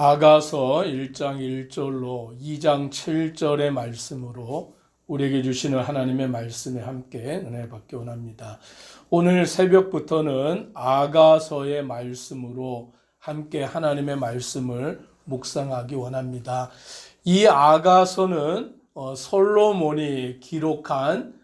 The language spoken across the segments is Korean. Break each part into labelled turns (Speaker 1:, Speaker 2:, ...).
Speaker 1: 아가서 1장 1절로 2장 7절의 말씀으로 우리에게 주시는 하나님의 말씀에 함께 은혜 받기 원합니다. 오늘 새벽부터는 아가서의 말씀으로 함께 하나님의 말씀을 묵상하기 원합니다. 이 아가서는 솔로몬이 기록한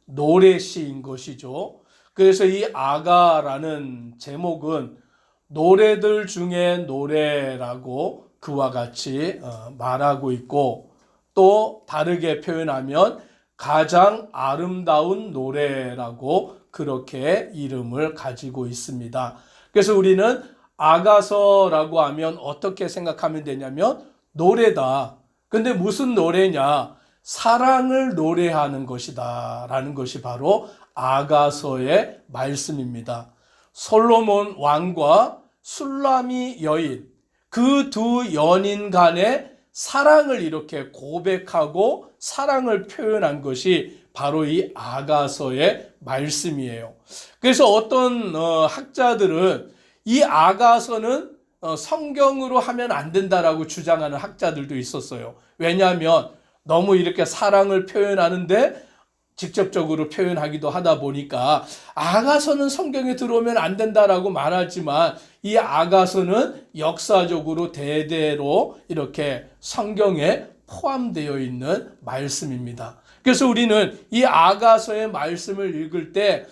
Speaker 1: 노래시인 것이죠. 그래서 이 아가라는 제목은 노래들 중에 노래라고 그와 같이 말하고 있고, 또 다르게 표현하면 가장 아름다운 노래라고 그렇게 이름을 가지고 있습니다. 그래서 우리는 아가서라고 하면 어떻게 생각하면 되냐면 노래다. 근데 무슨 노래냐? 사랑을 노래하는 것이다 라는 것이 바로 아가서의 말씀입니다. 솔로몬 왕과 술라미 여인, 그 두 연인 간의 사랑을 이렇게 고백하고 사랑을 표현한 것이 바로 이 아가서의 말씀이에요. 그래서 어떤 학자들은 이 아가서는 성경으로 하면 안 된다라고 주장하는 학자들도 있었어요. 왜냐하면 너무 이렇게 사랑을 표현하는데 직접적으로 표현하기도 하다 보니까 아가서는 성경에 들어오면 안 된다라고 말하지만 이 아가서는 역사적으로 대대로 이렇게 성경에 포함되어 있는 말씀입니다. 그래서 우리는 이 아가서의 말씀을 읽을 때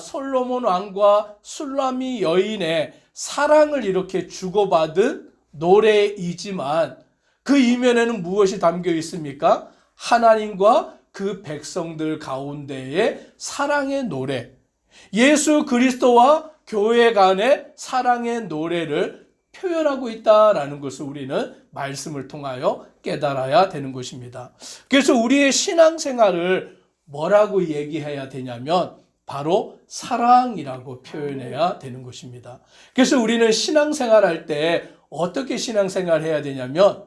Speaker 1: 솔로몬 왕과 술라미 여인의 사랑을 이렇게 주고받은 노래이지만 그 이면에는 무엇이 담겨 있습니까? 하나님과 그 백성들 가운데의 사랑의 노래, 예수 그리스도와 교회 간의 사랑의 노래를 표현하고 있다라는 것을 우리는 말씀을 통하여 깨달아야 되는 것입니다. 그래서 우리의 신앙생활을 뭐라고 얘기해야 되냐면 바로 사랑이라고 표현해야 되는 것입니다. 그래서 우리는 신앙생활할 때 어떻게 신앙생활을 해야 되냐면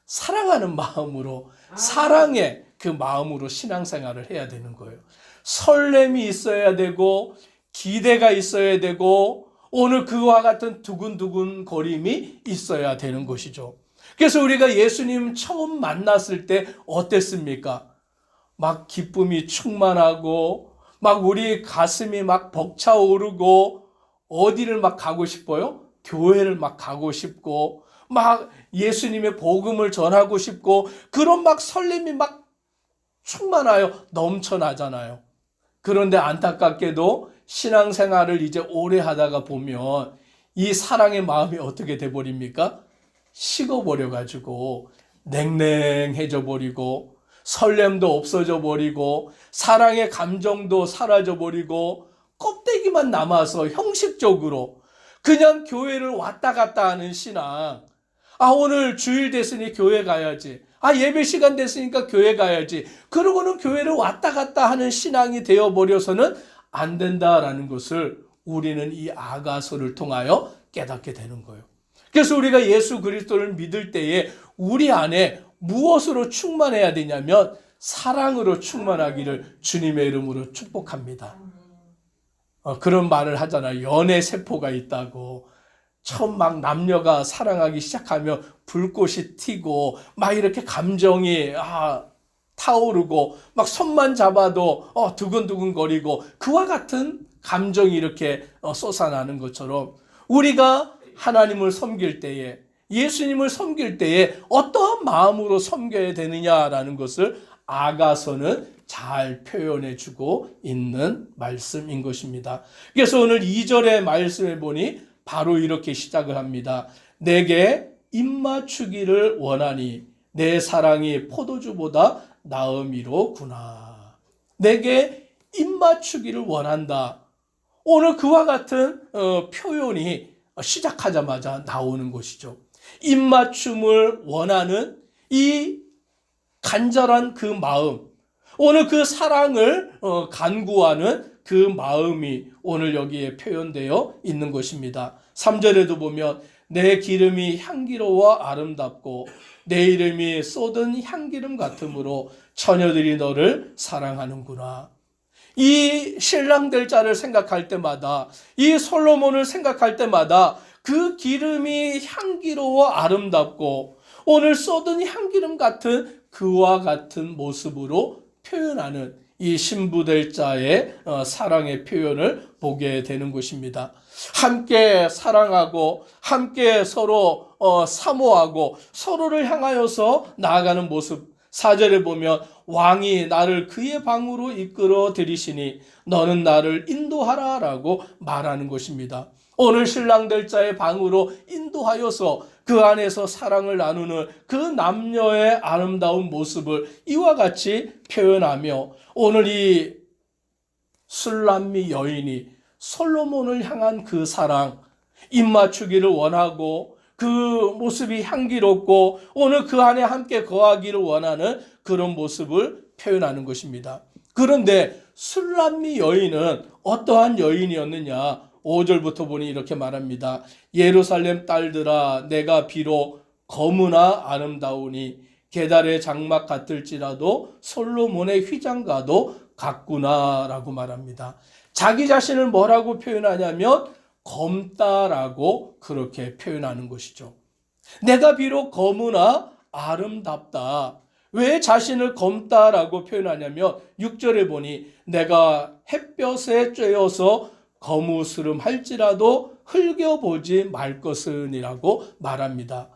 Speaker 1: 사랑하는 마음으로, 사랑의 그 마음으로 신앙생활을 해야 되는 거예요. 설렘이 있어야 되고 기대가 있어야 되고 오늘 그와 같은 두근두근 거림이 있어야 되는 것이죠. 그래서 우리가 예수님 처음 만났을 때 어땠습니까? 막 기쁨이 충만하고 막 우리 가슴이 막 벅차오르고 어디를 막 가고 싶어요? 교회를 막 가고 싶고 막 예수님의 복음을 전하고 싶고 그런 막 설렘이 막 충만하여 넘쳐나잖아요. 그런데 안타깝게도 신앙생활을 이제 오래 하다가 보면 이 사랑의 마음이 어떻게 돼버립니까? 식어버려가지고 냉랭해져 버리고 설렘도 없어져 버리고 사랑의 감정도 사라져 버리고 껍데기만 남아서 형식적으로 그냥 교회를 왔다 갔다 하는 신앙. 오늘 주일 됐으니 교회 가야지. 예배 시간 됐으니까 교회 가야지. 그러고는 교회를 왔다 갔다 하는 신앙이 되어버려서는 안 된다라는 것을 우리는 이 아가서를 통하여 깨닫게 되는 거예요. 그래서 우리가 예수 그리스도를 믿을 때에 우리 안에 무엇으로 충만해야 되냐면 사랑으로 충만하기를 주님의 이름으로 축복합니다. 그런 말을 하잖아요. 연애 세포가 있다고. 처음 막 남녀가 사랑하기 시작하면 불꽃이 튀고 막 이렇게 감정이 타오르고 막 손만 잡아도 두근두근 거리고 그와 같은 감정이 이렇게 솟아나는 것처럼 우리가 하나님을 섬길 때에 예수님을 섬길 때에 어떠한 마음으로 섬겨야 되느냐라는 것을 아가서는 잘 표현해 주고 있는 말씀인 것입니다. 그래서 오늘 2절의 말씀을 보니 바로 이렇게 시작을 합니다. 내게 입맞추기를 원하니 내 사랑이 포도주보다 나음이로구나. 내게 입맞추기를 원한다. 오늘 그와 같은 표현이 시작하자마자 나오는 것이죠. 입맞춤을 원하는 이 간절한 그 마음, 오늘 그 사랑을 간구하는 그 마음이 오늘 여기에 표현되어 있는 것입니다. 3절에도 보면 내 기름이 향기로워 아름답고 내 이름이 쏟은 향기름 같으므로 처녀들이 너를 사랑하는구나. 이 신랑 될 자를 생각할 때마다 이 솔로몬을 생각할 때마다 그 기름이 향기로워 아름답고 오늘 쏟은 향기름 같은 그와 같은 모습으로 표현하는 이 신부될 자의 사랑의 표현을 보게 되는 것입니다. 함께 사랑하고 함께 서로 사모하고 서로를 향하여서 나아가는 모습. 4절에 보면 왕이 나를 그의 방으로 이끌어 들이시니 너는 나를 인도하라 라고 말하는 것입니다. 오늘 신랑 될 자의 방으로 인도하여서 그 안에서 사랑을 나누는 그 남녀의 아름다운 모습을 이와 같이 표현하며 오늘 이 술람미 여인이 솔로몬을 향한 그 사랑, 입맞추기를 원하고 그 모습이 향기롭고 오늘 그 안에 함께 거하기를 원하는 그런 모습을 표현하는 것입니다. 그런데 술람미 여인은 어떠한 여인이었느냐? 5절부터 보니 이렇게 말합니다. 예루살렘 딸들아 내가 비록 검으나 아름다우니 게달의 장막 같을지라도 솔로몬의 휘장과도 같구나 라고 말합니다. 자기 자신을 뭐라고 표현하냐면 검다라고 그렇게 표현하는 것이죠. 내가 비록 검으나 아름답다. 왜 자신을 검다라고 표현하냐면 6절에 보니 내가 햇볕에 쬐어서 거무스름 할지라도 흘겨보지 말 것은이라고 말합니다.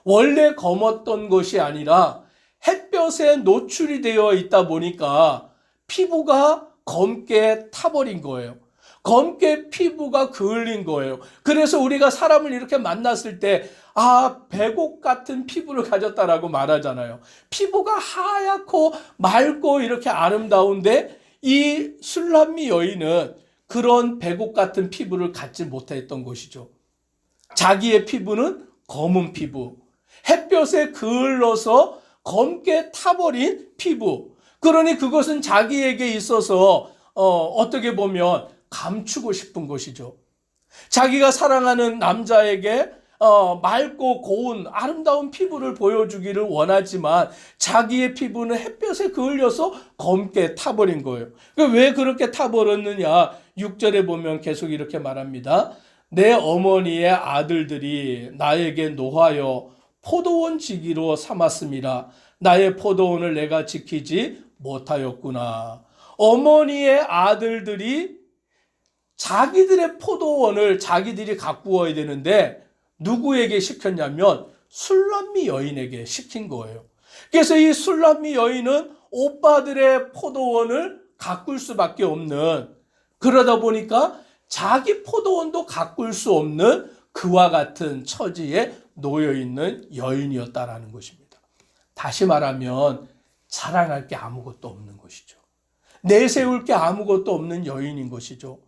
Speaker 1: 원래 검었던 것이 아니라 햇볕에 노출이 되어 있다 보니까 피부가 검게 타버린 거예요. 검게 피부가 그을린 거예요. 그래서 우리가 사람을 이렇게 만났을 때 백옥 같은 피부를 가졌다라고 말하잖아요. 피부가 하얗고 맑고 이렇게 아름다운데 이 술람미 여인은 그런 백옥 같은 피부를 갖지 못했던 것이죠. 자기의 피부는 검은 피부, 햇볕에 그을러서 검게 타버린 피부. 그러니 그것은 자기에게 있어서 어떻게 보면 감추고 싶은 것이죠. 자기가 사랑하는 남자에게 맑고 고운 아름다운 피부를 보여주기를 원하지만 자기의 피부는 햇볕에 그을려서 검게 타버린 거예요. 왜 그렇게 타버렸느냐? 6절에 보면 계속 이렇게 말합니다. 내 어머니의 아들들이 나에게 노하여 포도원 지기로 삼았음이라 나의 포도원을 내가 지키지 못하였구나. 어머니의 아들들이 자기들의 포도원을 자기들이 가꾸어야 되는데 누구에게 시켰냐면 술람미 여인에게 시킨 거예요. 그래서 이 술람미 여인은 오빠들의 포도원을 가꿀 수밖에 없는, 그러다 보니까 자기 포도원도 가꿀 수 없는 그와 같은 처지에 놓여있는 여인이었다라는 것입니다. 다시 말하면 자랑할 게 아무것도 없는 것이죠. 내세울 게 아무것도 없는 여인인 것이죠.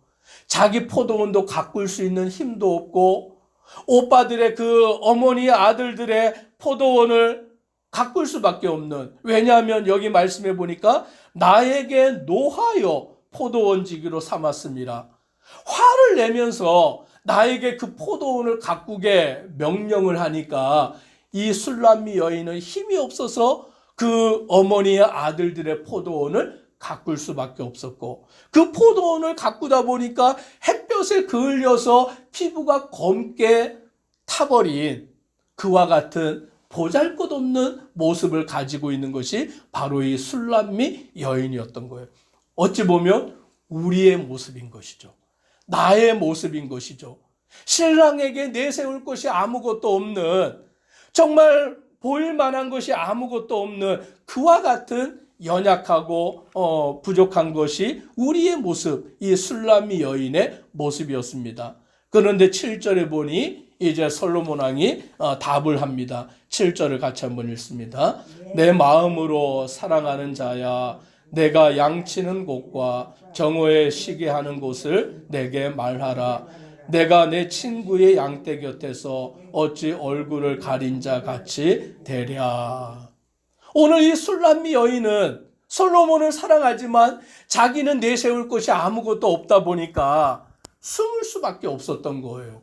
Speaker 1: 자기 포도원도 가꿀 수 있는 힘도 없고 오빠들의 그 어머니의 아들들의 포도원을 가꿀 수밖에 없는, 왜냐하면 여기 말씀해 보니까 나에게 노하여 포도원 지기로 삼았습니다. 화를 내면서 나에게 그 포도원을 가꾸게 명령을 하니까 이 술람미 여인은 힘이 없어서 그 어머니의 아들들의 포도원을 가꿀 수밖에 없었고 그 포도원을 가꾸다 보니까 햇볕에 그을려서 피부가 검게 타버린 그와 같은 보잘것없는 모습을 가지고 있는 것이 바로 이 술람미 여인이었던 거예요. 어찌 보면 우리의 모습인 것이죠. 나의 모습인 것이죠. 신랑에게 내세울 것이 아무것도 없는, 정말 보일 만한 것이 아무것도 없는 그와 같은 연약하고 부족한 것이 우리의 모습, 이 술람미 여인의 모습이었습니다. 그런데 7절에 보니 이제 솔로몬 왕이 답을 합니다. 7절을 같이 한번 읽습니다. 내 마음으로 사랑하는 자야, 내가 양치는 곳과 정오에 쉬게 하는 곳을 내게 말하라. 내가 내 친구의 양떼 곁에서 어찌 얼굴을 가린 자 같이 되랴. 오늘 이 술람미 여인은 솔로몬을 사랑하지만 자기는 내세울 것이 아무것도 없다 보니까 숨을 수밖에 없었던 거예요.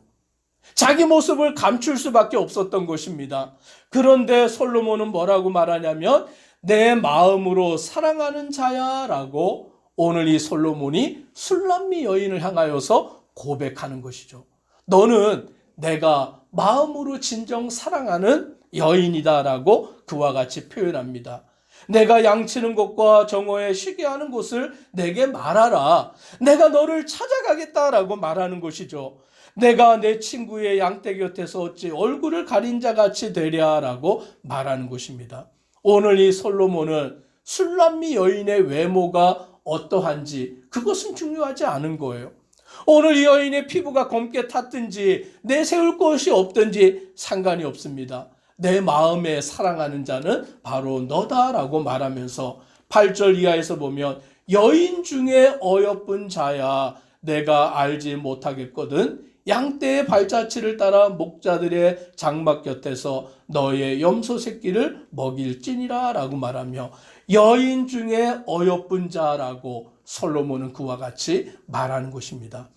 Speaker 1: 자기 모습을 감출 수밖에 없었던 것입니다. 그런데 솔로몬은 뭐라고 말하냐면 내 마음으로 사랑하는 자야 라고 오늘 이 솔로몬이 술람미 여인을 향하여서 고백하는 것이죠. 너는 내가 마음으로 진정 사랑하는 여인이다라고 그와 같이 표현합니다. 내가 양치는 곳과 정오에 쉬게 하는 곳을 내게 말하라. 내가 너를 찾아가겠다라고 말하는 것이죠. 내가 내 친구의 양떼 곁에서 어찌 얼굴을 가린 자 같이 되랴라고 말하는 것입니다. 오늘 이 솔로몬은 술람미 여인의 외모가 어떠한지 그것은 중요하지 않은 거예요. 오늘 이 여인의 피부가 검게 탔든지 내세울 것이 없든지 상관이 없습니다. 내 마음에 사랑하는 자는 바로 너다라고 말하면서 8절 이하에서 보면 여인 중에 어여쁜 자야 내가 알지 못하겠거든 양떼의 발자취를 따라 목자들의 장막 곁에서 너의 염소 새끼를 먹일지니라 라고 말하며 여인 중에 어여쁜 자라고 솔로몬은 그와 같이 말하는 것입니다.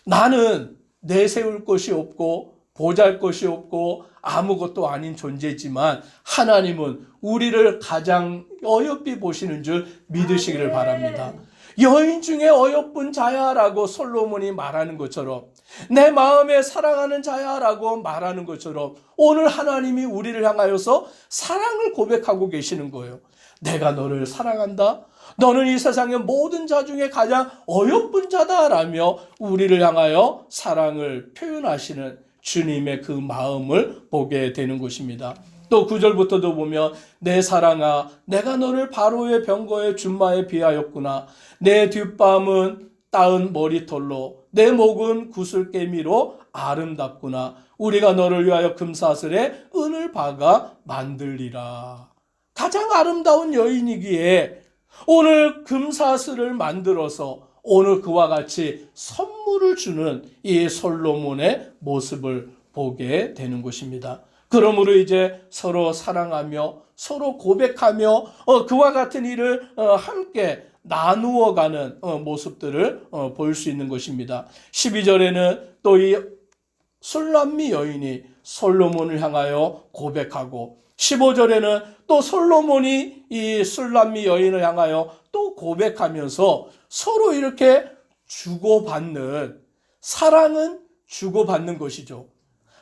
Speaker 1: 나는 내세울 것이 없고 보잘것이 없고 아무것도 아닌 존재지만 하나님은 우리를 가장 어여삐 보시는 줄 믿으시기를 바랍니다. 여인 중에 어여쁜 자야라고 솔로몬이 말하는 것처럼 내 마음에 사랑하는 자야라고 말하는 것처럼 오늘 하나님이 우리를 향하여서 사랑을 고백하고 계시는 거예요. 내가 너를 사랑한다. 너는 이 세상의 모든 자 중에 가장 어여쁜 자다라며 우리를 향하여 사랑을 표현하시는 주님의 그 마음을 보게 되는 것입니다. 또 9절부터도 보면 내 사랑아 내가 너를 바로의 병거의 준마에 비하였구나. 내 뒷밤은 따은 머리털로 내 목은 구슬깨미로 아름답구나. 우리가 너를 위하여 금사슬에 은을 박아 만들리라. 가장 아름다운 여인이기에 오늘 금사슬을 만들어서 오늘 그와 같이 선물을 주는 이 솔로몬의 모습을 보게 되는 것입니다. 그러므로 이제 서로 사랑하며 서로 고백하며 그와 같은 일을 함께 나누어가는 모습들을 볼 수 있는 것입니다. 12절에는 또 이 술람미 여인이 솔로몬을 향하여 고백하고 15절에는 또 솔로몬이 이 술람미 여인을 향하여 또 고백하면서 서로 이렇게 주고받는, 사랑은 주고받는 것이죠.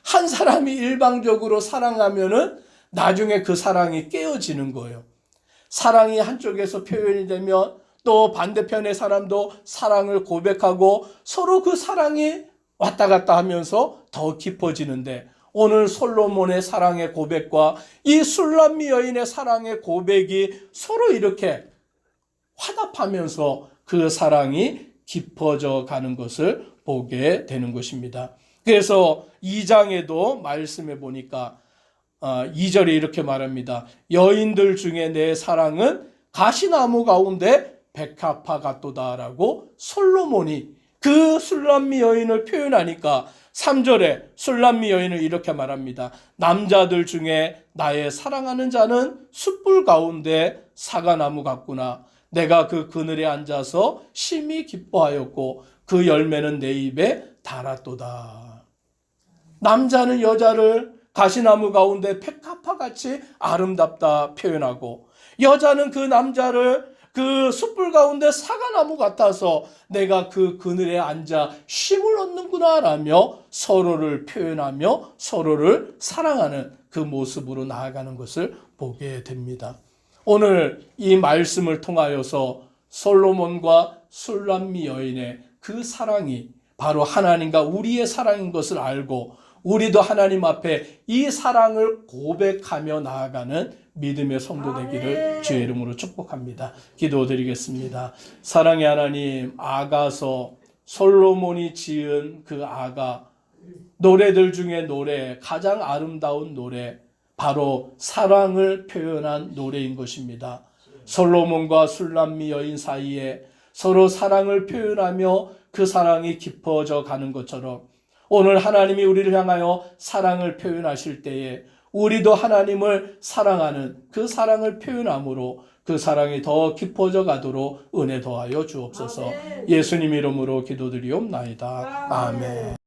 Speaker 1: 한 사람이 일방적으로 사랑하면은 나중에 그 사랑이 깨어지는 거예요. 사랑이 한쪽에서 표현이 되면 또 반대편의 사람도 사랑을 고백하고 서로 그 사랑이 왔다 갔다 하면서 더 깊어지는데 오늘 솔로몬의 사랑의 고백과 이 술람미 여인의 사랑의 고백이 서로 이렇게 화답하면서 그 사랑이 깊어져 가는 것을 보게 되는 것입니다. 그래서 2장에도 말씀해 보니까 2절에 이렇게 말합니다. 여인들 중에 내 사랑은 가시나무 가운데 백합화 같도다라고 솔로몬이 그 술람미 여인을 표현하니까 3절에 술람미 여인을 이렇게 말합니다. 남자들 중에 나의 사랑하는 자는 숯불 가운데 사과나무 같구나. 내가 그 그늘에 앉아서 심히 기뻐하였고 그 열매는 내 입에 달았도다. 남자는 여자를 가시나무 가운데 백합화같이 아름답다 표현하고 여자는 그 남자를 그 숯불 가운데 사과나무 같아서 내가 그 그늘에 앉아 쉼을 얻는구나 라며 서로를 표현하며 서로를 사랑하는 그 모습으로 나아가는 것을 보게 됩니다. 오늘 이 말씀을 통하여서 솔로몬과 술람미 여인의 그 사랑이 바로 하나님과 우리의 사랑인 것을 알고 우리도 하나님 앞에 이 사랑을 고백하며 나아가는 믿음의 성도 되기를 주의 이름으로 축복합니다. 기도드리겠습니다. 사랑의 하나님, 아가서 솔로몬이 지은 그 아가 노래들 중에 노래, 가장 아름다운 노래, 바로 사랑을 표현한 노래인 것입니다. 솔로몬과 술람미 여인 사이에 서로 사랑을 표현하며 그 사랑이 깊어져 가는 것처럼 오늘 하나님이 우리를 향하여 사랑을 표현하실 때에 우리도 하나님을 사랑하는 그 사랑을 표현함으로 그 사랑이 더 깊어져 가도록 은혜 더하여 주옵소서. 예수님 이름으로 기도드리옵나이다. 아멘.